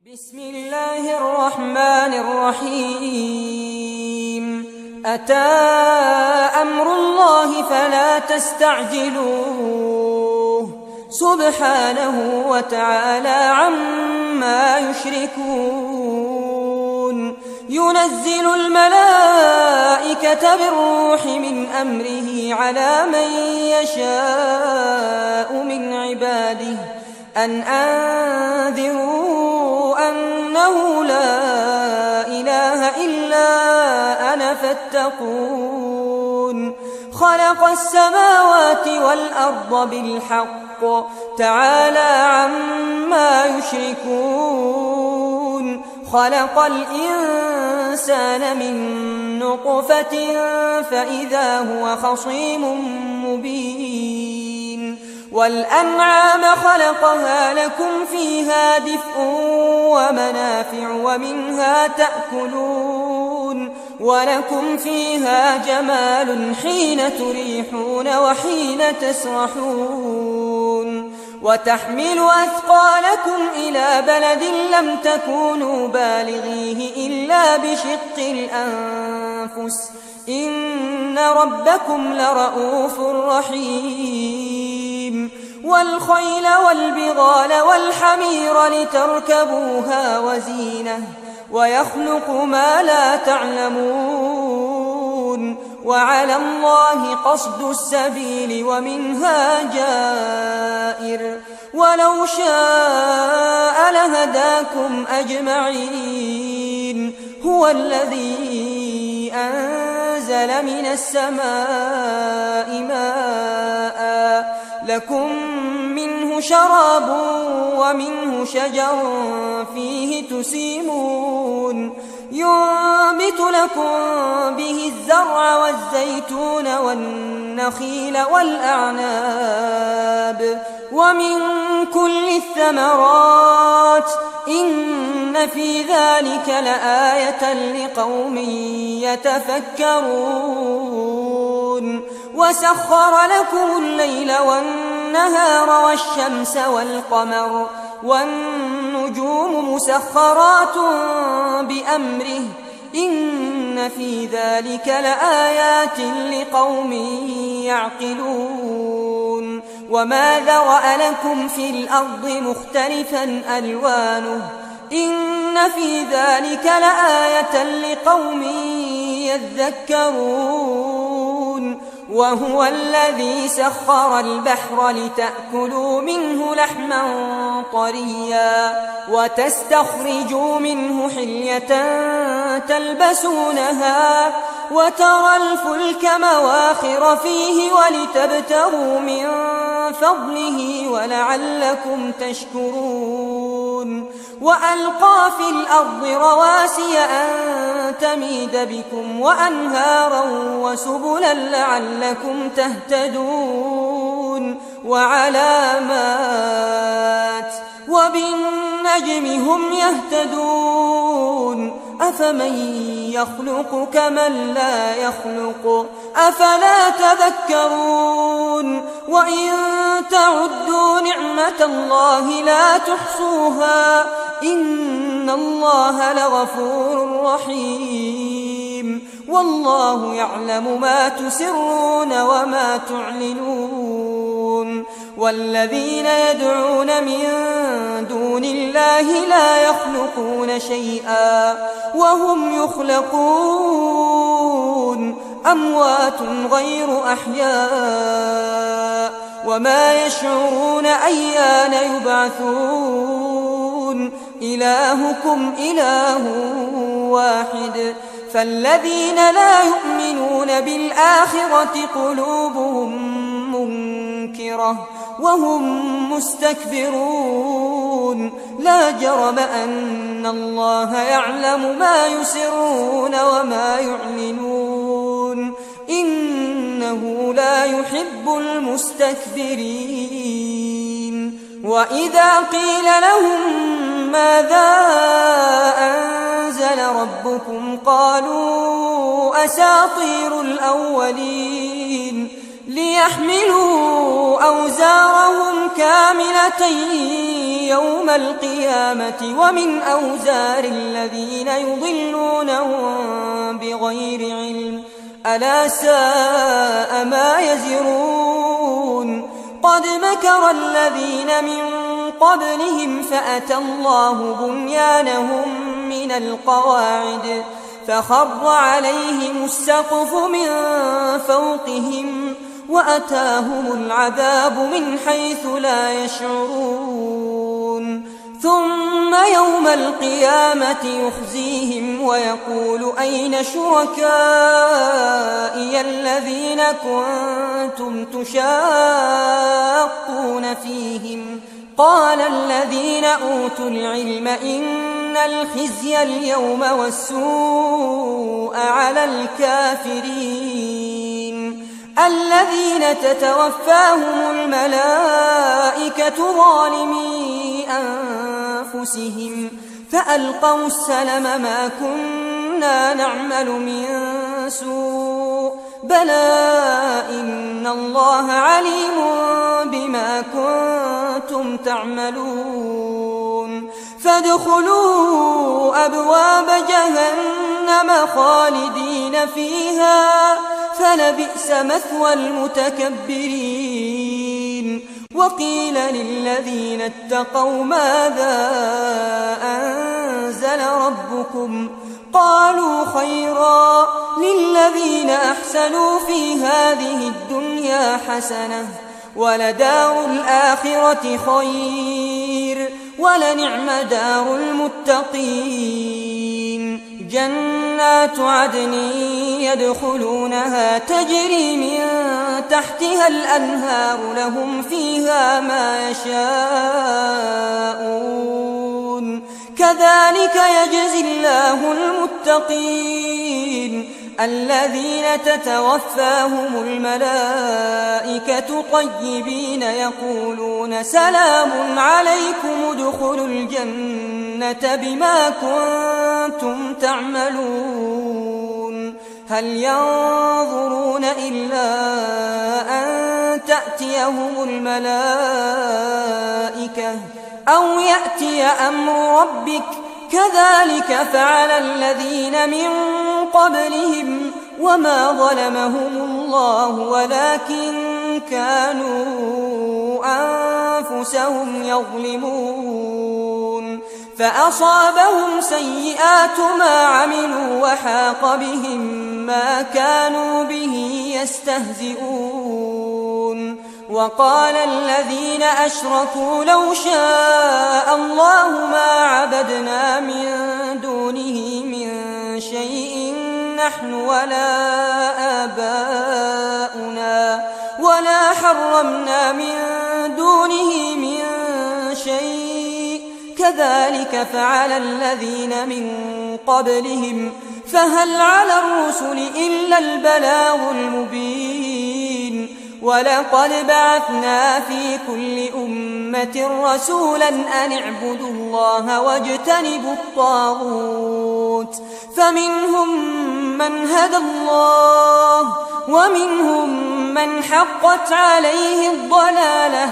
بسم الله الرحمن الرحيم أتى أمر الله فلا تستعجلوه سبحانه وتعالى عما يشركون ينزل الملائكة بالروح من أمره على من يشاء من عباده أن أنذروا أنه لا إله إلا أنا فاتقون خلق السماوات والأرض بالحق تعالى عما يشركون خلق الإنسان من نطفة فإذا هو خصيم مبين والأنعام خلقها لكم فيها دفء ومنافع ومنها تأكلون ولكم فيها جمال حين تريحون وحين تسرحون وتحمل أثقالكم إلى بلد لم تكونوا بالغيه إلا بشق الأنفس إن ربكم لرؤوف رحيم والخيل والبغال والحمير لتركبوها وزينة ويخلق ما لا تعلمون وعلى الله قصد السبيل ومنها جائر ولو شاء لهداكم أجمعين هو الذي أنزل من السماء ماء لكم منه شراب ومنه شجر فيه تسيمون ينبت لكم به الزرع والزيتون والنخيل والأعناب ومن كل الثمرات إن في ذلك لآية لقوم يتفكرون وسخر لكم الليل والنهار والشمس والقمر والنجوم مسخرات بأمره إن في ذلك لآيات لقوم يعقلون وما ذرأ لكم في الأرض مختلفا ألوانه إن في ذلك لآية لقوم يذكرون وهو الذي سخر البحر لتأكلوا منه لحما طريا وتستخرجوا منه حلية تلبسونها وترى الفلك مواخر فيه ولتبتغوا من فضله ولعلكم تشكرون وألقى في الأرض رواسي أن تميد بكم وأنهارا وسبلا لعلكم تهتدون وعلامات وبالنجم هم يهتدون أفمن يخلق كمن لا يخلق أفلا تذكرون وإن تعدوا نعمة الله لا تحصوها إن الله لغفور رحيم والله يعلم ما تسرون وما تعلنون والذين يدعون من دون الله لا يخلقون شيئا وهم يخلقون أموات غير أحياء وما يشعرون أيان يبعثون إلهكم إله واحد فالذين لا يؤمنون بالآخرة قلوبهم منكرة وهم مستكبرون لا جرم أن الله يعلم ما يسرون وما يعلنون إنه لا يحب المستكبرين وإذا قيل لهم ماذا أنزل ربكم قالوا أساطير الأولين ليحملوا أوزارهم كاملة يوم القيامة ومن أوزار الذين يضلونهم بغير علم ألا ساء ما يزرون قد مكر الذين من قبلهم فأتى الله بنيانهم من القواعد فخر عليهم السقف من فوقهم وأتاهم العذاب من حيث لا يشعرون ثم يوم القيامة يخزيهم ويقول أين شركائي الذين كنتم تشاقون فيهم قال الذين أوتوا العلم إن الخزي اليوم والسوء على الكافرين الذين تتوفاهم الملائكة ظالمي أنفسهم فألقوا السلم ما كنا نعمل من سوء بلى إن الله عليم بما كنتم تعملون فادخلوا أبواب جهنم خالدين فيها فلبئس مثوى المتكبرين وقيل للذين اتقوا ماذا أنزل ربكم قالوا خيرا للذين أحسنوا في هذه الدنيا حسنة ولدار الآخرة خير ولنعم دار المتقين جنات عدن يدخلونها تجري من تحتها الأنهار لهم فيها ما يشاءون كذلك يجزي الله المتقين الذين تتوفاهم الملائكة طيبين يقولون سلام عليكم ادخلوا الجنة بما كنتم تعملون هل ينظرون إلا أن تأتيهم الملائكة أو يأتي أمر ربك كذلك فعل الذين من قبلهم وما ظلمهم الله ولكن كانوا أنفسهم يظلمون فأصابهم سيئات ما عملوا وحاق بهم ما كانوا به يستهزئون وقال الذين أشركوا لو شاء الله ما عبدنا من دونه من شيء نحن ولا آباؤنا ولا حرمنا من دونه من شيء كذلك فعل الذين من قبلهم فهل على الرسل إلا البلاغ المبين ولقد بعثنا في كل أمة رسولا أن اعبدوا الله واجتنبوا الطاغوت فمنهم من هدى الله ومنهم من حقت عليه الضلالة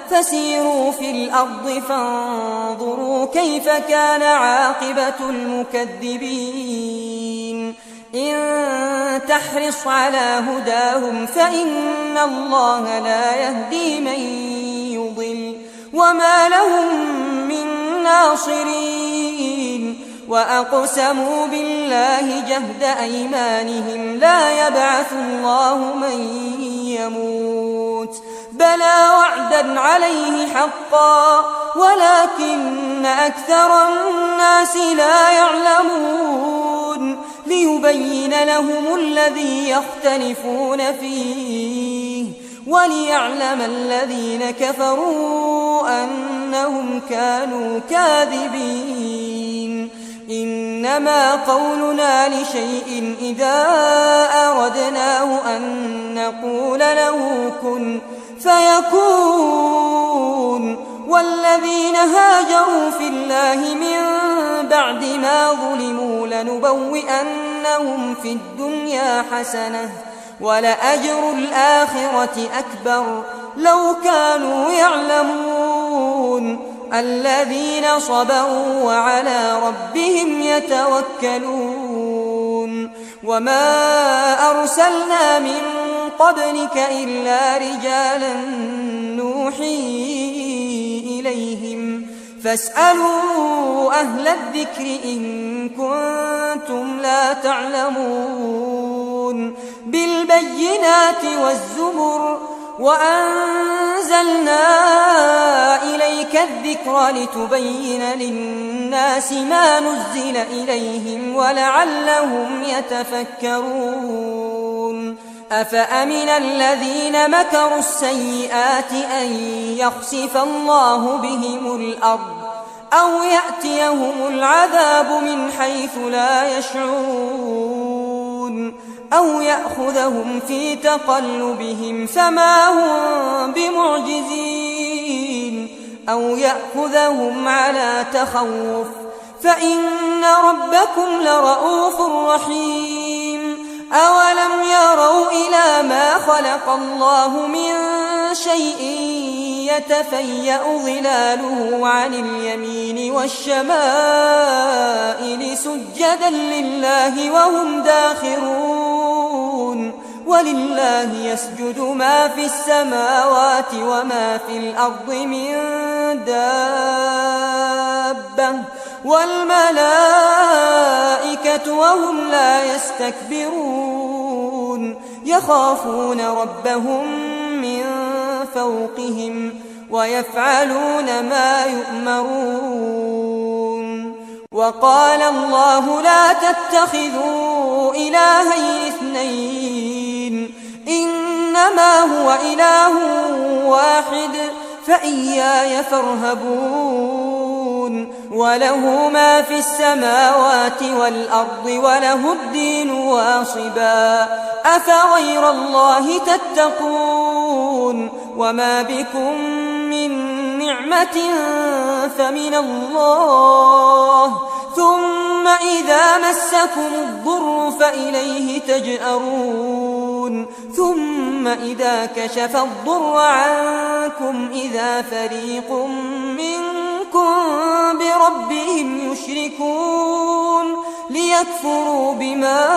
فسيروا في الأرض فانظروا كيف كان عاقبة المكذبين إن تحرص على هداهم فإن الله لا يهدي من يضل وما لهم من ناصرين وأقسموا بالله جهد أيمانهم لا يبعث الله من يموت بلى وعدا عليه حقا ولكن أكثر الناس لا يعلمون ليبين لهم الذي يختلفون فيه وليعلم الذين كفروا أنهم كانوا كاذبين إنما قولنا لشيء إذا أردناه أن نقول له كن فيكون والذين هاجروا في الله من بعد ما ظلموا لنبوئنهم في الدنيا حسنة ولأجر الآخرة أكبر لو كانوا يعلمون الذين صبروا وعلى ربهم يتوكلون وما أرسلنا من قبلك إلا رجالا نوحي إليهم فاسألوا أهل الذكر إن كنتم لا تعلمون بالبينات والزبر وأنزلنا إليك الذكر لتبين للناس ما نزل إليهم ولعلهم يتفكرون أفأمن الذين مكروا السيئات أن يخسف الله بهم الأرض أو يأتيهم العذاب من حيث لا يشعرون أو يأخذهم في تقلبهم فما هم بمعجزين أو يأخذهم على تخوف فإن ربكم لرؤوف رحيم أولم يروا إلى ما خلق الله من شيء يتفيأ ظلاله عن اليمين والشمائل سجدا لله وهم داخرون ولله يسجد ما في السماوات وما في الأرض من دابة والملائكة وهم لا يستكبرون يخافون ربهم من فوقهم ويفعلون ما يؤمرون وقال الله لا تتخذوا إلهين اثنين إنما هو إله واحد فإياي فارهبون وله ما في السماوات والأرض وله الدين واصبا أفغير الله تتقون وما بكم من نعمة فمن الله ثم إذا مسكم الضر فإليه تجأرون ثم إذا كشف الضر عنكم إذا فريق منكم بربهم يشركون ليكفروا بما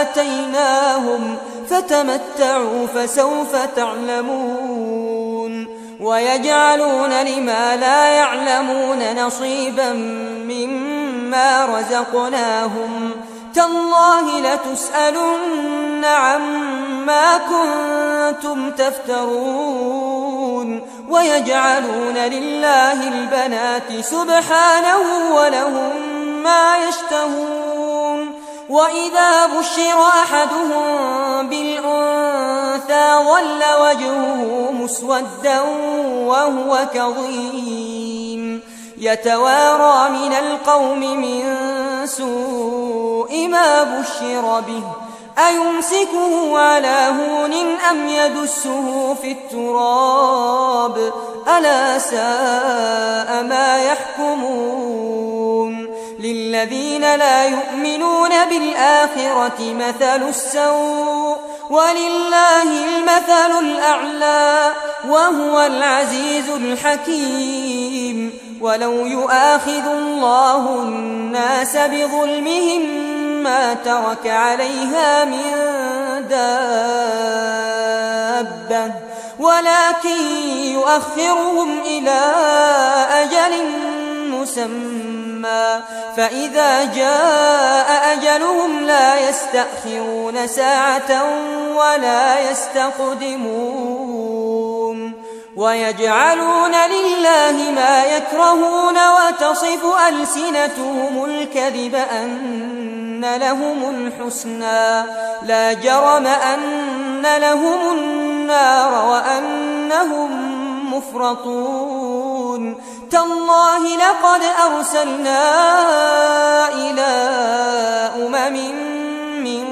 آتيناهم فتمتعوا فسوف تعلمون ويجعلون لما لا يعلمون نصيبا مما رزقناهم تالله لتسألن عما كنتم تفترون ويجعلون لله البنات سبحانه ولهم ما يشتهون وإذا بشر أحدهم بالأنثى ظل وجهه مسودا وهو كظيم يتوارى من القوم من سوء ما بشر به أيمسكه على هون أم يدسه في التراب ألا ساء ما يحكمون للذين لا يؤمنون بالآخرة مثل السوء ولله المثل الأعلى وهو العزيز الحكيم ولو يؤاخذ الله الناس بظلمهم ما ترك عليها من دابة ولكن يؤخرهم إلى أجل مسمى فإذا جاء أجلهم لا يستأخرون ساعة ولا يستقدمون ويجعلون لله ما يكرهون وتصف ألسنتهم الكذب أن لهم الحسنى لا جرم أن لهم النار وأنهم مفرطون تالله لقد أرسلنا إلى من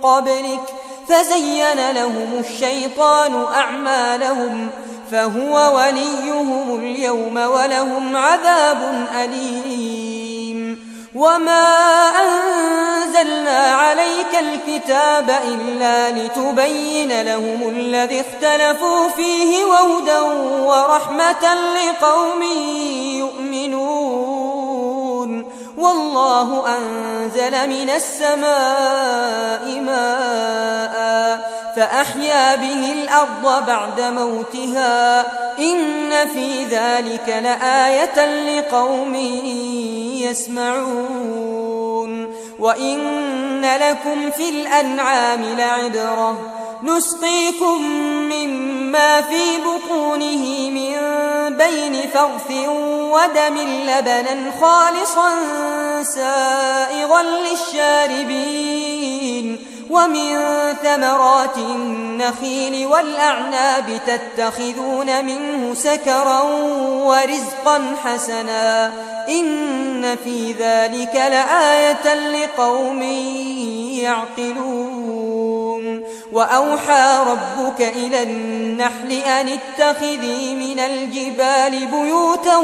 قبلك فزين لهم الشيطان أعمالهم فهو وليهم اليوم ولهم عذاب أليم وما أنزلنا عليك عليك الكتاب إلا لتبين لهم الذي اختلفوا فيه وهدى ورحمة لقوم يؤمنون والله أنزل من السماء ماء فأحيا به الأرض بعد موتها إن في ذلك لآية لقوم يسمعون وإن لكم في الأنعام لعبرة نسقيكم مما في بطونه من بين فرث ودم لبنا خالصا سائغا للشاربين ومن ثمرات النخيل والأعناب تتخذون منه سكرا ورزقا حسنا إن في ذلك لآية لقوم يعقلون وأوحى ربك إلى النحل أن اتخذي من الجبال بيوتا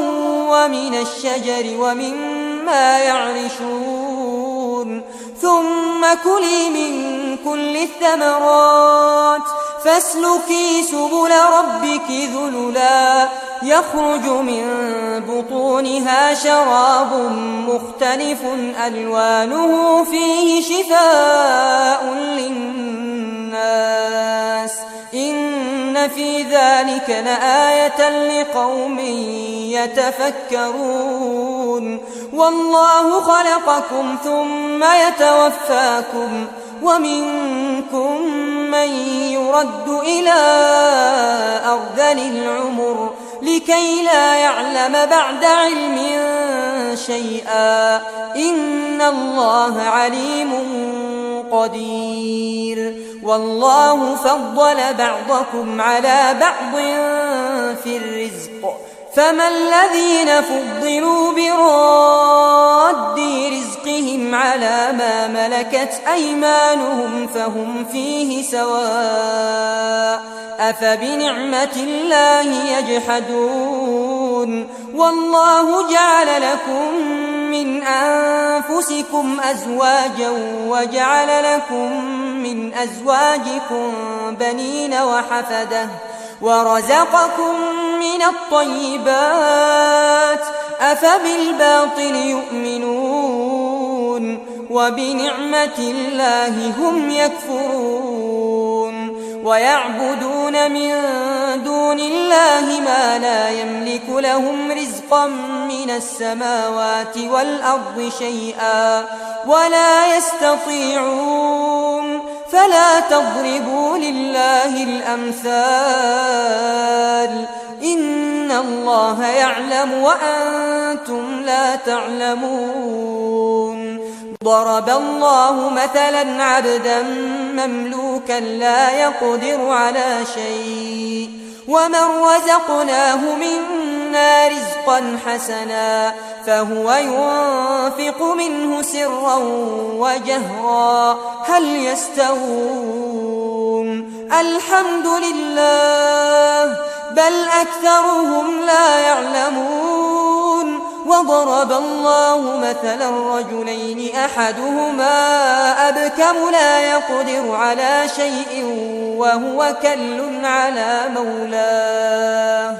ومن الشجر ومما يعرشون ثم كلي من كل الثمرات فاسلكي سبل ربك ذللا يخرج من بطونها شراب مختلف ألوانه فيه شفاء للناس إن في ذلك لآية لقوم يتفكرون والله خلقكم ثم يتوفاكم ومنكم من يرد إلى أرذل العمر لكي لا يعلم بعد علم شيئا إن الله عليم قدير والله فضل بعضكم على بعض في الرزق فما الذين فضلوا براد رزقهم على ما ملكت أيمانهم فهم فيه سواء أفبنعمة الله يجحدون والله جعل لكم من أنفسكم أزواجا وجعل لكم من أزواجكم بنين وحفدة ورزقكم من الطيبات أفبالباطل يؤمنون وبنعمة الله هم يكفرون ويعبدون من دون الله ما لا يملك لهم رزقا من السماوات والأرض شيئا ولا يستطيعون فلا تضربوا لله الأمثال إن الله يعلم وأنتم لا تعلمون ضرب الله مثلا عبدا مملوكا لا يقدر على شيء ومن رزقناه منا رزقا حسنا فهو ينفق منه سرا وجهرا هل يستوون الحمد لله بل أكثرهم لا يعلمون وضرب الله مثلا رجلين أحدهما أبكم لا يقدر على شيء وهو كل على مولاه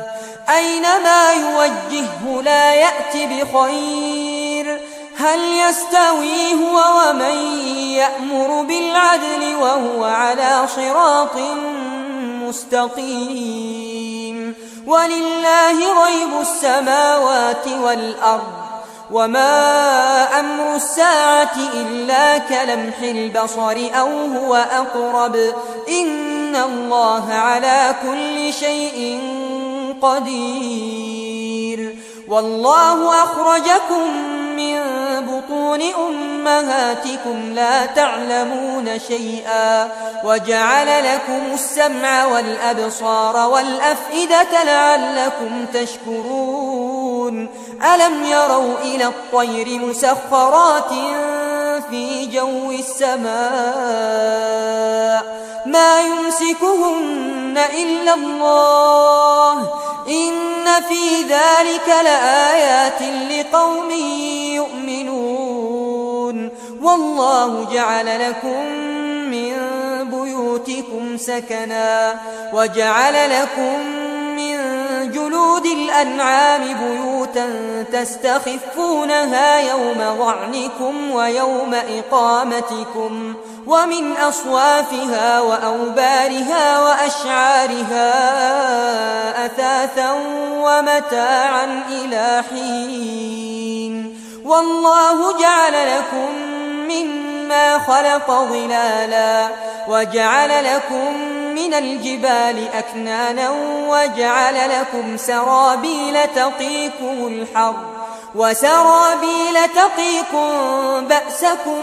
أينما يوجهه لا يأتي بخير هل يستوي هو ومن يأمر بالعدل وهو على صراط مستقيم ولله غيب السماوات والأرض وما أمر الساعة إلا كلمح البصر أو هو أقرب إن الله على كل شيء قدير والله أخرجكم من بطون أمهاتكم لا تعلمون شيئا وجعل لكم السمع والأبصار والأفئدة لعلكم تشكرون ألم يروا إلى الطير مسخرات في جو السماء ما يمسكهن إلا الله إن في ذلك لآيات لقوم يؤمنون والله جعل لكم من بيوتكم سكنا وجعل لكم من جلود الأنعام بيوتا تستخفونها يوم ظعنكم ويوم إقامتكم ومن أصوافها وأوبارها وأشعارها أثاثا ومتاعا إلى حين والله جعل لكم مما خلق ظلالا وجعل لكم من الجبال أكنانا وجعل لكم سرابيل تقيكم الحر وسرابيل تقيكم بأسكم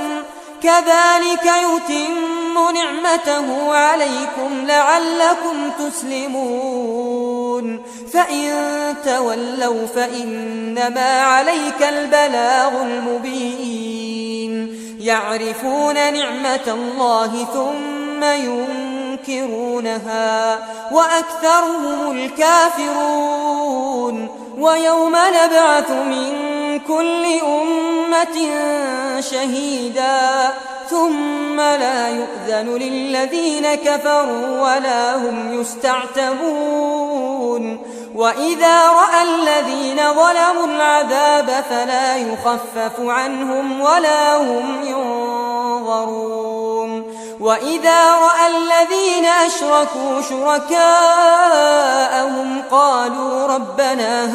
كذلك يتم نعمته عليكم لعلكم تسلمون فإن تولوا فإنما عليك البلاغ المبين يعرفون نعمة الله ثم ينكرونها وأكثرهم الكافرون ويوم نبعث من كل أمة شهيدا ثم لا يؤذن للذين كفروا ولا هم يستعتبون وإذا رأى الذين ظلموا العذاب فلا يخفف عنهم ولا هم ينظرون وإذا رأى الذين أشركوا شركاءهم قالوا ربنا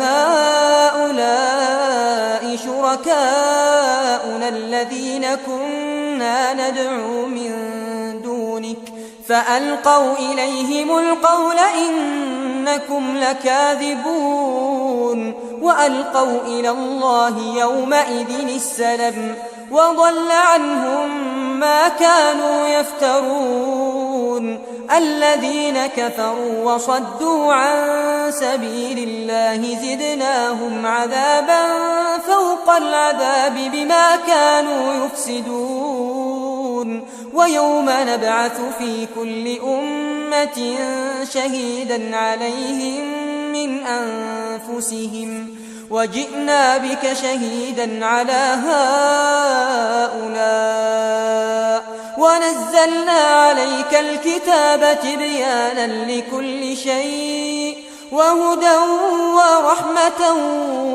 هؤلاء شركاؤنا الذين كنا ندعو من دونك فألقوا إليهم القول إنكم لكاذبون وألقوا إلى الله يومئذ السلم وضل عنهم ما كانوا يفترون الذين كفروا وصدوا عن سبيل الله زدناهم عذابا فوق العذاب بما كانوا يفسدون ويوم نبعث في كل أمة شهيدا عليهم من أنفسهم وجئنا بك شهيدا على هؤلاء ونزلنا عليك الكتاب تبيانا لكل شيء وهدى ورحمة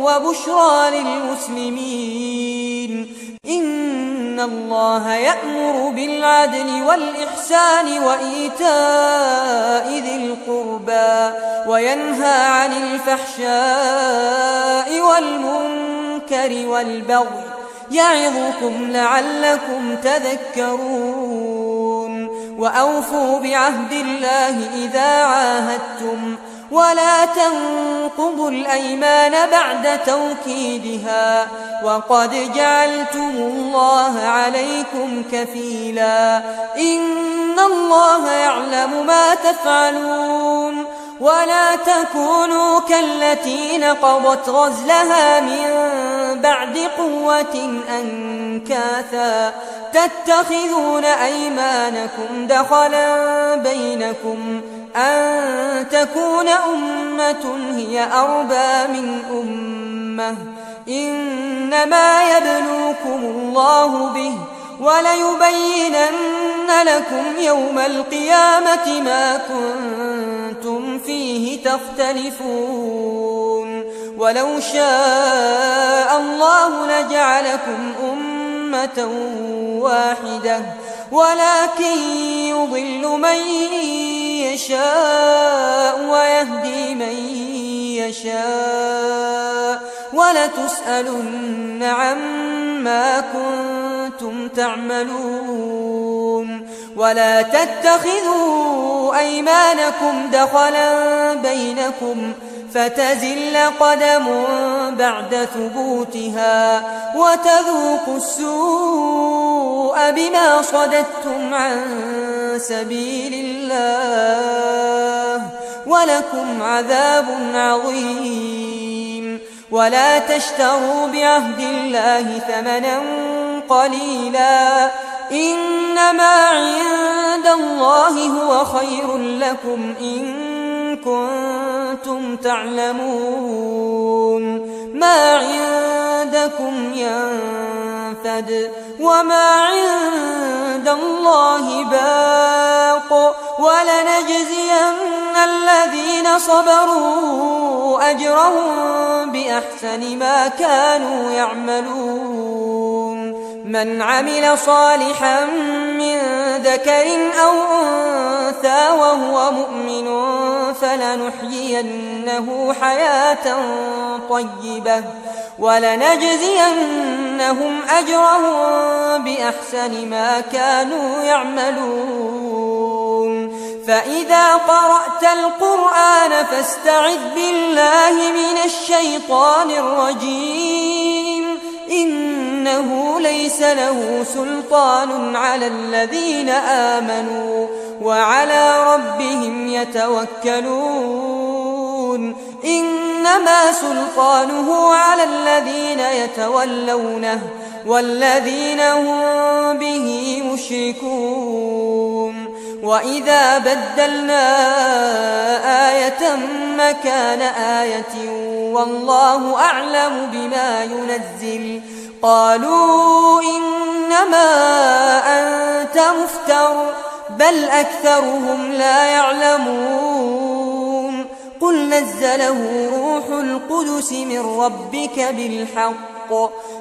وبشرى للمسلمين إن الله يأمر بالعدل والإحسان وإيتاء ذي القربى وينهى عن الفحشاء والمنكر والبغي يعظكم لعلكم تذكرون وأوفوا بعهد الله إذا عاهدتم ولا تنقضوا الأيمان بعد توكيدها وقد جعلتم الله عليكم كفيلا إن الله يعلم ما تفعلون ولا تكونوا كالتي نقضت غزلها من بعد قوة أنكاثا تتخذون أيمانكم دخلا بينكم أن تكون أمة هي أربى من أمة إنما يبلوكم الله به وليبينن لكم يوم القيامة ما كنتم فيه تختلفون ولو شاء الله لجعلكم أمة واحدة ولكن يضل من يشاء ويهدي من يشاء ولتسألن عما كنتم تعملون ولا تتخذوا أيمانكم دخلا بينكم فتزل قدم بعد ثبوتها وتذوقوا السوء بما صددتم عن سبيل الله ولكم عذاب عظيم ولا تشتروا بعهد الله ثمنا قليلا إنما عند الله هو خير لكم إن كنتم تعلمون ما عندكم ينفد وما عند الله باق ولنجزين الذين صبروا أجرهم بأحسن ما كانوا يعملون من عمل صالحا من ذكر أو أنثى وهو مؤمن فلنحيينه حياة طيبة ولنجزينهم أجرهم بأحسن ما كانوا يعملون فإذا قرأت القرآن فاستعذ بالله من الشيطان الرجيم إنه ليس له سلطان على الذين آمنوا وعلى ربهم يتوكلون إنما سلطانه على الذين يتولونه والذين هم به مشركون وإذا بدلنا آية مكان آية والله أعلم بما ينزل قالوا إنما أنت مفتر بل أكثرهم لا يعلمون قل نزله روح القدس من ربك بالحق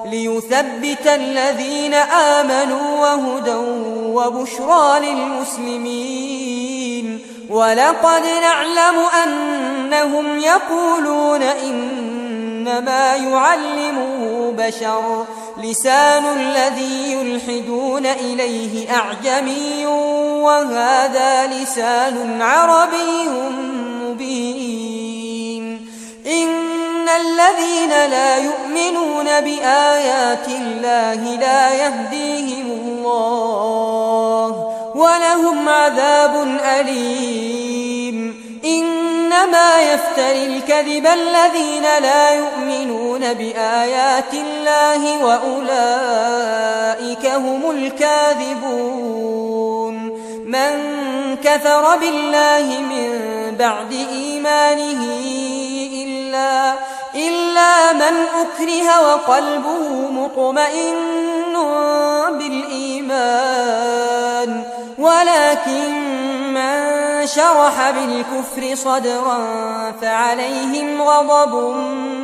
ليثبت الذين آمنوا وهدى وبشرى للمسلمين ولقد نعلم أنهم يقولون إنما يعلمه بشر لسان الذي يلحدون إليه أعجمي وهذا لسان عربي مبين إن الذين لا يؤمنون بآيات الله لا يهديهم الله ولهم عذاب أليم إنما يفتري الكذب الذين لا يؤمنون بآيات الله وأولئك هم الكاذبون من كفر بالله من بعد إيمانه إلا من أكره وقلبه مطمئن بالإيمان ولكن من شرح بالكفر صدرا فعليهم غضب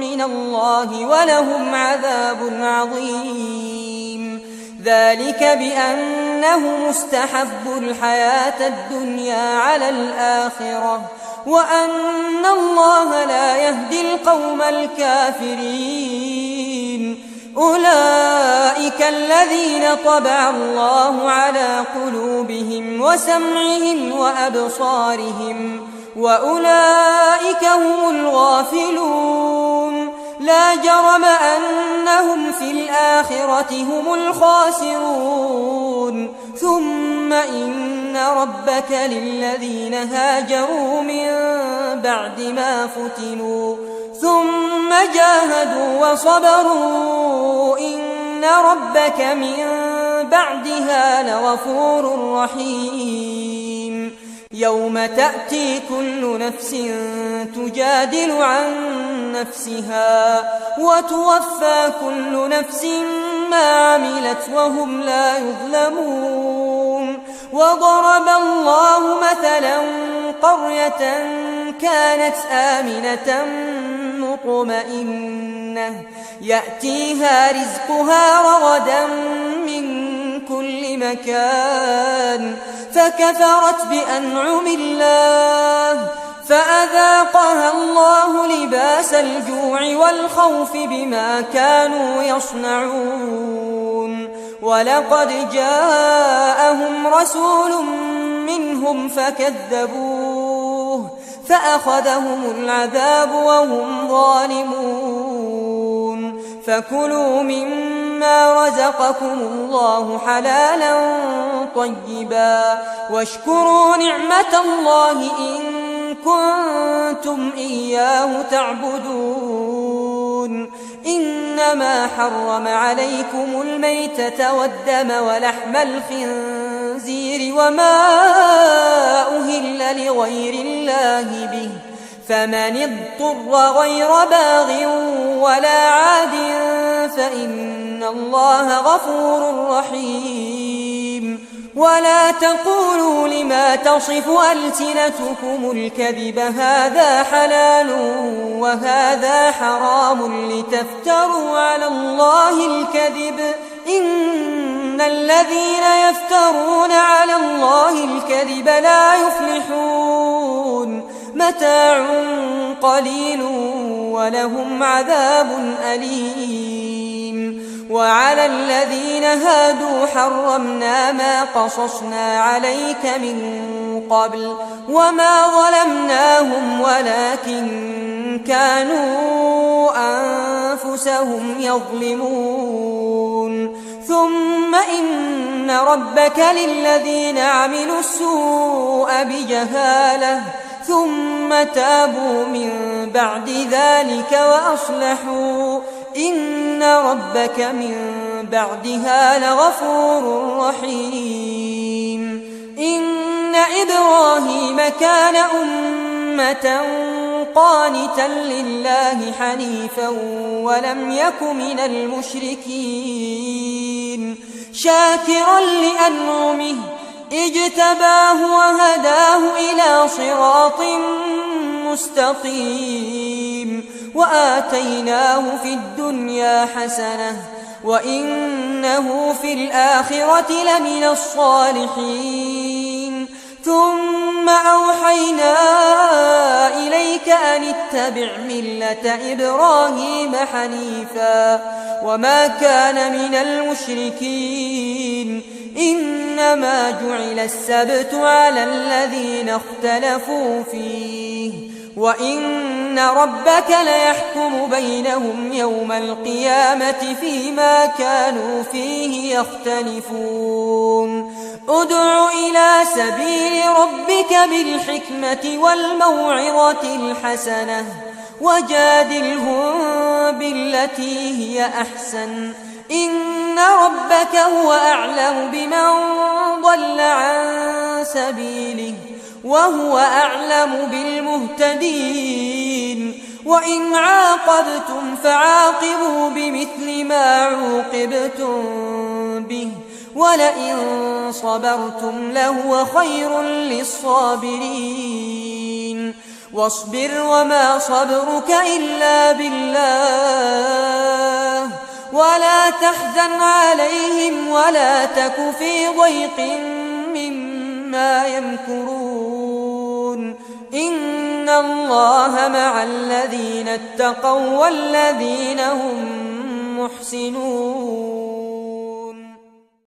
من الله ولهم عذاب عظيم ذلك بأنه مستحب الحياة الدنيا على الآخرة وأن الله لا يهدي القوم الكافرين أولئك الذين طبع الله على قلوبهم وسمعهم وأبصارهم وأولئك هم الغافلون لا جرم أنهم في الآخرة هم الخاسرون ثم إن ربك للذين هاجروا من بعد ما فتنوا ثم جاهدوا وصبروا إن ربك من بعدها لغفور رحيم يوم تأتي كل نفس تجادل عن نفسها وتوفى كل نفس ما عملت وهم لا يظلمون وضرب الله مثلا قرية كانت آمنة مطمئنة يأتيها رزقها رغدا من كل مكان فكفرت بأنعم الله فأذاقها الله لباس الجوع والخوف بما كانوا يصنعون ولقد جاءهم رسول منهم فكذبوه فأخذهم العذاب وهم ظالمون فكلوا مما رزقكم الله حلالا طيبا واشكروا نعمة الله إن كنتم إياه تعبدون إنما حرم عليكم الميتة والدم ولحم الخنزير وما أهل لغير الله به فمن اضطر غير باغ ولا عاد فإن الله غفور رحيم ولا تقولوا لما تصف ألسنتكم الكذب هذا حلال وهذا حرام لتفتروا على الله الكذب إن الذين يفترون على الله الكذب لا يفلحون متاع قليل ولهم عذاب أليم وعلى الذين هادوا حرمنا ما قصصنا عليك من قبل وما ظلمناهم ولكن كانوا أنفسهم يظلمون ثم إن ربك للذين عملوا السوء بجهالة ثم تابوا من بعد ذلك وأصلحوا إن ربك من بعدها لغفور رحيم إن إبراهيم كان أمة قانتا لله حنيفا ولم يك من المشركين شاكرا لأنعمه اجتباه وهداه إلى صراط مستقيم وآتيناه في الدنيا حسنة وإنه في الآخرة لمن الصالحين ثم أوحينا إليك أن اتبع ملة إبراهيم حنيفا وما كان من المشركين إنما جعل السبت على الذين اختلفوا فيه وإن ربك ليحكم بينهم يوم القيامة فيما كانوا فيه يختلفون ادع إلى سبيل ربك بالحكمة والموعظة الحسنة وجادلهم بالتي هي أحسن إن ربك هو أعلم بمن ضل عن سبيله وهو أعلم بالمهتدين وإن عاقبتم فعاقبوا بمثل ما عوقبتم به ولئن صبرتم لهو خير للصابرين واصبر وما صبرك إلا بالله ولا تحزن عليهم ولا تك في ضيق مما يمكرون إن الله مع الذين اتقوا والذين هم محسنون